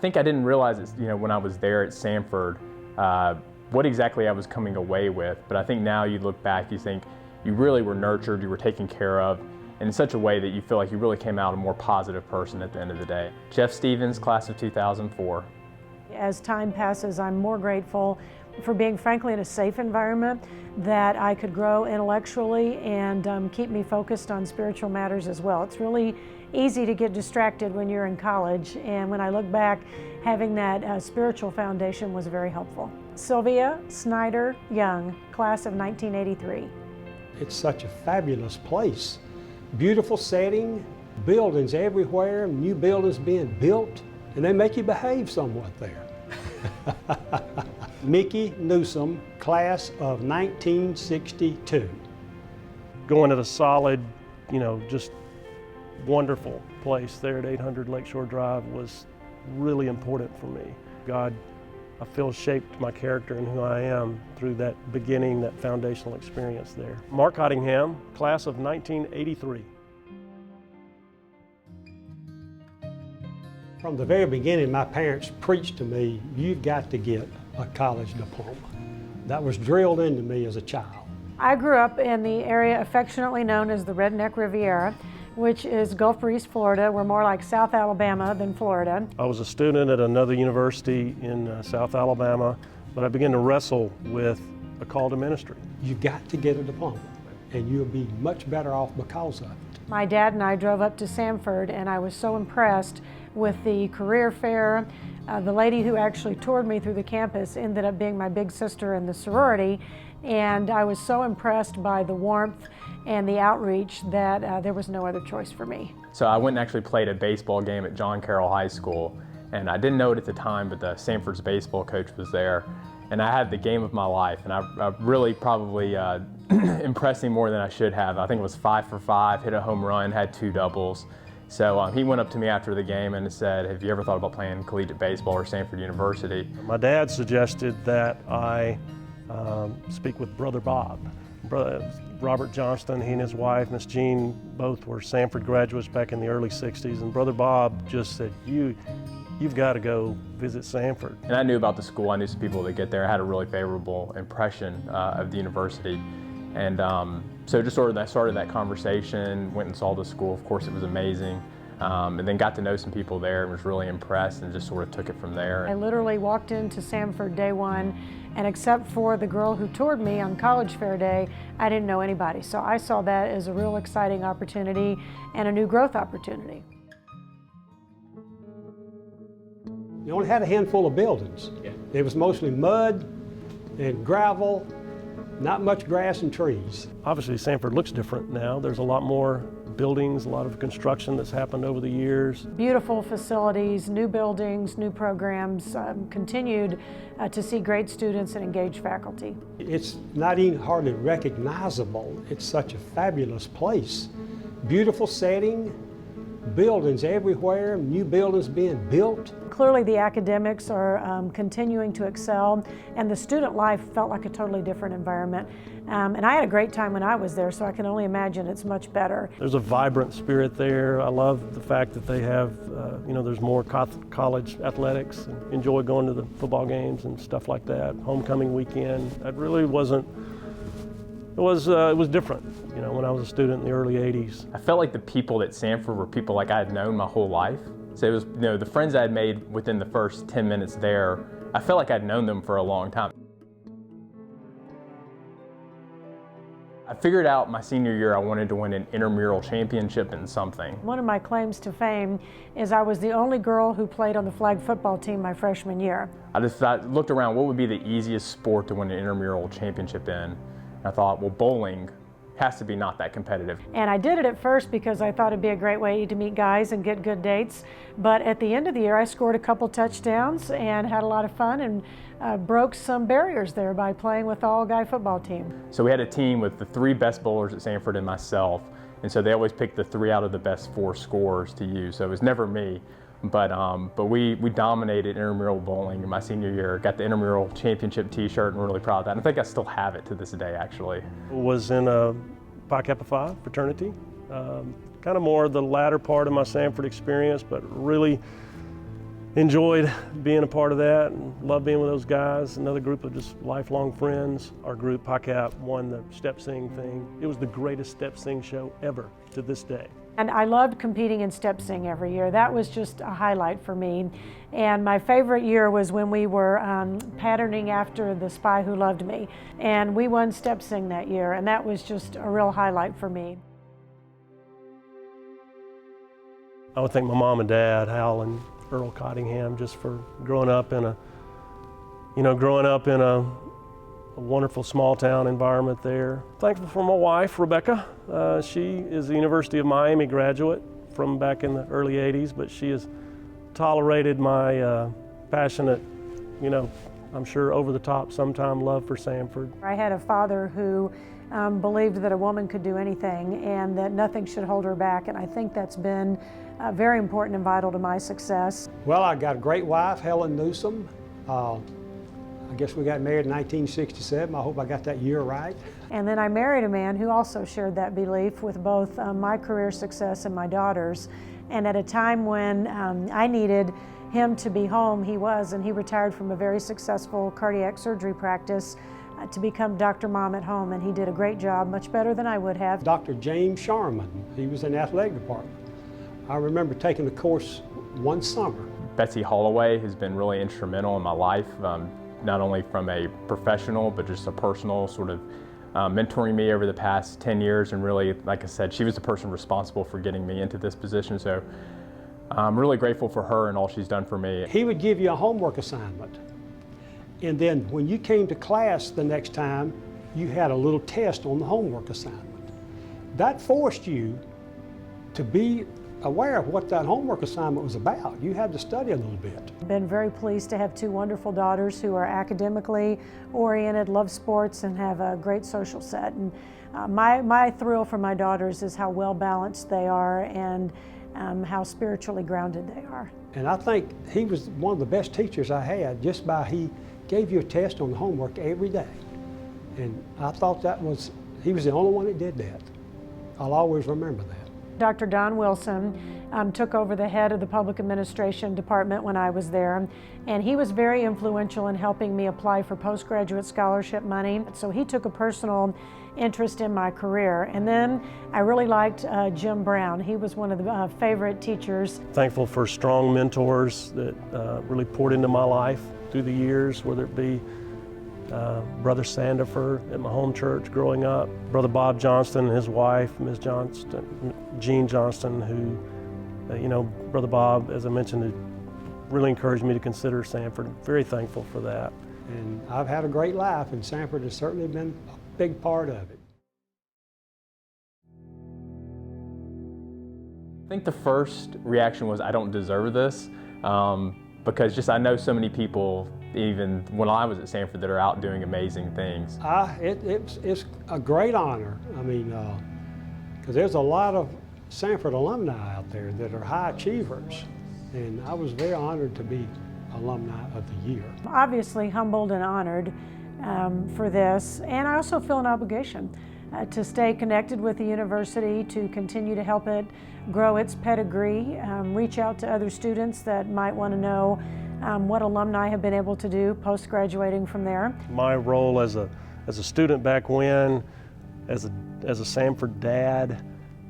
think I didn't realize it, when I was there at Samford, what exactly I was coming away with. But I think now you look back, you think you really were nurtured, you were taken care of, and in such a way that you feel like you really came out a more positive person at the end of the day. Jeff Stevens, class of 2004. As time passes, I'm more grateful for being, frankly, in a safe environment that I could grow intellectually and keep me focused on spiritual matters as well. It's really easy to get distracted when you're in college, and when I look back, having that spiritual foundation was very helpful. Sylvia Snider Young, class of 1983. It's such a fabulous place. Beautiful setting, buildings everywhere, new buildings being built, and they make you behave somewhat there. Mickey Newsome, class of 1962. Going to a solid, just wonderful place there at 800 Lakeshore Drive was really important for me. God, I feel, shaped my character and who I am through that beginning, that foundational experience there. Mark Cottingham, class of 1983. From the very beginning, my parents preached to me, you've got to get a college diploma. That was drilled into me as a child. I grew up in the area affectionately known as the Redneck Riviera, which is Gulf Breeze, Florida. We're more like South Alabama than Florida. I was a student at another university in South Alabama, but I began to wrestle with a call to ministry. You've got to get a diploma, and you'll be much better off because of it. My dad and I drove up to Samford, and I was so impressed with the career fair. The lady who actually toured me through the campus ended up being my big sister in the sorority, and I was so impressed by the warmth and the outreach that there was no other choice for me. So I went and actually played a baseball game at John Carroll High School, and I didn't know it at the time, but the Samford's baseball coach was there, and I had the game of my life, and I really probably impressed him more than I should have. I think it was 5 for 5, hit a home run, had 2 doubles. So he went up to me after the game and said, have you ever thought about playing collegiate baseball or Samford University? My dad suggested that I speak with Brother Bob. Robert Johnston, he and his wife, Miss Jean, both were Samford graduates back in the early 60s, and Brother Bob just said, you've got to go visit Samford. And I knew about the school, I knew some people that get there. I had a really favorable impression of the university. And so just I started that conversation, went and saw the school. Of course, it was amazing. And then got to know some people there and was really impressed and just sort of took it from there. I literally walked into Samford day one, and except for the girl who toured me on college fair day, I didn't know anybody. So I saw that as a real exciting opportunity and a new growth opportunity. You only had a handful of buildings. Yeah. It was mostly mud and gravel, not much grass and trees. Obviously, Samford looks different now. There's a lot more buildings, a lot of construction that's happened over the years. Beautiful facilities, new buildings, new programs, continued to see great students and engaged faculty. It's not even hardly recognizable. It's such a fabulous place. Beautiful setting, buildings everywhere, new buildings being built. Clearly the academics are continuing to excel, and the student life felt like a totally different environment. And I had a great time when I was there, so I can only imagine it's much better. There's a vibrant spirit there. I love the fact that they have, there's more college athletics, and enjoy going to the football games and stuff like that. Homecoming weekend, that really wasn't, it was different, when I was a student in the early 80s. I felt like the people at Samford were people like I had known my whole life. So it was, the friends I had made within the first 10 minutes there, I felt like I'd known them for a long time. I figured out my senior year I wanted to win an intramural championship in something. One of my claims to fame is I was the only girl who played on the flag football team my freshman year. I looked around, what would be the easiest sport to win an intramural championship in? And I thought, well, bowling has to be not that competitive. And I did it at first because I thought it'd be a great way to meet guys and get good dates. But at the end of the year, I scored a couple touchdowns and had a lot of fun and broke some barriers there by playing with the all-guy football team. So we had a team with the 3 best bowlers at Samford and myself. And so they always picked the 3 out of the best 4 scorers to use. So it was never me. But we dominated intramural bowling in my senior year, got the intramural championship t-shirt, and we're really proud of that. And I think I still have it to this day, actually. Was in a Pi Kappa Phi fraternity, kind of more the latter part of my Samford experience, but really enjoyed being a part of that and loved being with those guys. Another group of just lifelong friends. Our group, PICAP, won the step sing thing. It was the greatest step sing show ever to this day. And I loved competing in step sing every year. That was just a highlight for me. And my favorite year was when we were patterning after The Spy Who Loved Me. And we won step sing that year, and that was just a real highlight for me. I would thank my mom and dad, Hal and Earl Cottingham, just for growing up in a wonderful small town environment there. Thankful for my wife, Rebecca. She is a University of Miami graduate from back in the early 80s, but she has tolerated my passionate, I'm sure over the top sometime love for Samford. I had a father who believed that a woman could do anything and that nothing should hold her back, and I think that's been very important and vital to my success. Well, I got a great wife, Helen Newsome. I guess we got married in 1967. I hope I got that year right. And then I married a man who also shared that belief with both my career success and my daughter's. And at a time when I needed him to be home, he was, and he retired from a very successful cardiac surgery practice to become Dr. Mom at home, and he did a great job, much better than I would have. Dr. James Sharman, he was in the athletic department. I remember taking the course one summer. Betsy Holloway has been really instrumental in my life, not only from a professional, but just a personal sort of mentoring me over the past 10 years. And really, like I said, she was the person responsible for getting me into this position. So I'm really grateful for her and all she's done for me. He would give you a homework assignment. And then when you came to class the next time, you had a little test on the homework assignment. That forced you to be aware of what that homework assignment was about. You had to study a little bit. I've been very pleased to have two wonderful daughters who are academically oriented, love sports, and have a great social set. And my thrill for my daughters is how well balanced they are and how spiritually grounded they are. And I think he was one of the best teachers I had, just by he gave you a test on the homework every day. And I thought he was the only one that did that. I'll always remember that. Dr. Don Wilson took over the head of the public administration department when I was there, and he was very influential in helping me apply for postgraduate scholarship money. So he took a personal interest in my career. And then I really liked Jim Brown. He was one of the favorite teachers. Thankful for strong mentors that really poured into my life through the years, whether it be Brother Sandifer at my home church growing up, Brother Bob Johnston and his wife, Ms. Johnston, Jean Johnston, who, Brother Bob, as I mentioned, really encouraged me to consider Samford. Very thankful for that. And I've had a great life, and Samford has certainly been a big part of it. I think the first reaction was, I don't deserve this, because I know so many people, even when I was at Samford, that are out doing amazing things. It's a great honor. I mean, because there's a lot of Samford alumni out there that are high achievers, and I was very honored to be Alumni of the Year. Obviously humbled and honored for this, and I also feel an obligation to stay connected with the university, to continue to help it grow its pedigree, reach out to other students that might want to know what alumni have been able to do post-graduating from there. My role as a student back when, as a Samford dad,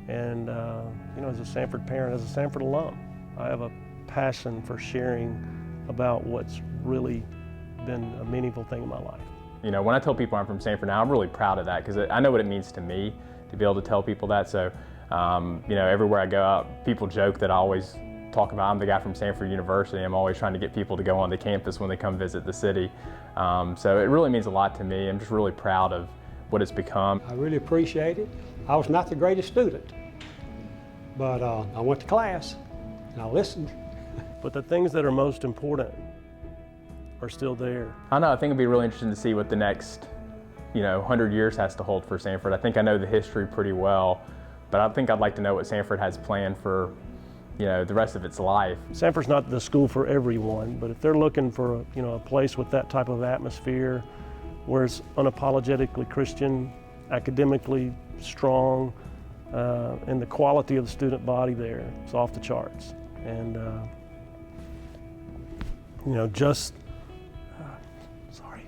and as a Samford parent, as a Samford alum, I have a passion for sharing about what's really been a meaningful thing in my life. When I tell people I'm from Samford now, I'm really proud of that, because I know what it means to me to be able to tell people that. So, everywhere I go out, people joke that I always talk about I'm the guy from Samford University. I'm always trying to get people to go onto campus when they come visit the city. So it really means a lot to me. I'm just really proud of what it's become. I really appreciate it. I was not the greatest student, but I went to class and I listened. But the things that are most important are still there. I don't know, I think it'd be really interesting to see what the next 100 years has to hold for Samford. I think I know the history pretty well, but I think I'd like to know what Samford has planned for the rest of its life. Samford's not the school for everyone, but if they're looking for a place with that type of atmosphere, where it's unapologetically Christian, academically strong, and the quality of the student body there is off the charts. And you know, just, sorry.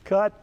Cut.